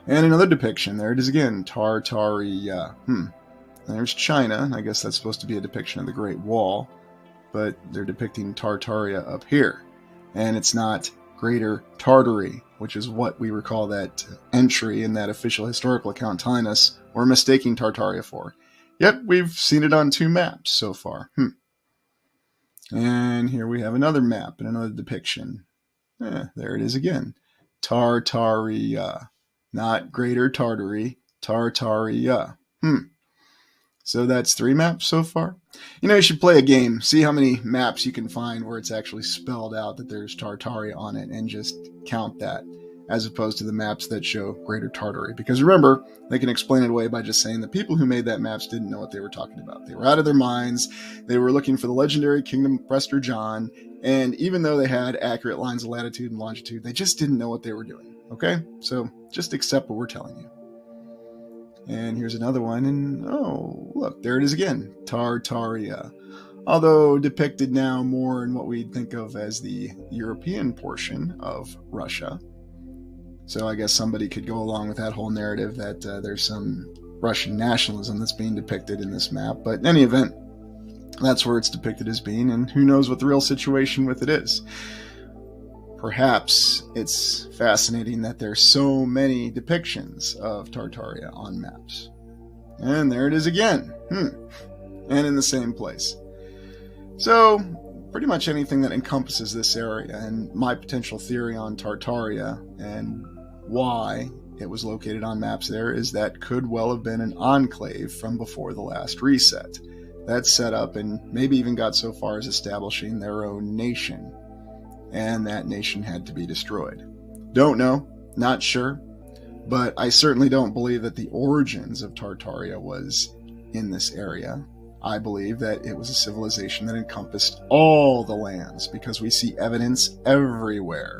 And another depiction. There it is again. Tartaria. There's China. I guess that's supposed to be a depiction of the Great Wall. But they're depicting Tartaria up here. And it's not Greater Tartary, which is what we recall that entry in that official historical account telling us we're mistaking Tartaria for. Yet we've seen it on 2 maps so far. And here we have another map and another depiction. There it is again. Tartaria. Not Greater Tartary. Tartaria. So that's 3 maps so far. You should play a game. See how many maps you can find where it's actually spelled out that there's Tartaria on it and just count that, as opposed to the maps that show Greater Tartary. Because remember, they can explain it away by just saying the people who made that maps didn't know what they were talking about. They were out of their minds. They were looking for the legendary kingdom of Prester John. And even though they had accurate lines of latitude and longitude, they just didn't know what they were doing. Okay? So just accept what we're telling you. And here's another one, and oh, look, there it is again, Tartaria. Although depicted now more in what we'd think of as the European portion of Russia. So I guess somebody could go along with that whole narrative that there's some Russian nationalism that's being depicted in this map. But in any event, that's where it's depicted as being, and who knows what the real situation with it is. Perhaps it's fascinating that there's so many depictions of Tartaria on maps. And there it is again. And in the same place. So, pretty much anything that encompasses this area, and my potential theory on Tartaria and why it was located on maps there is that could well have been an enclave from before the last reset. That set up and maybe even got so far as establishing their own nation. And that nation had to be destroyed. Don't know, not sure, but I certainly don't believe that the origins of Tartaria was in this area. I believe that it was a civilization that encompassed all the lands, because we see evidence everywhere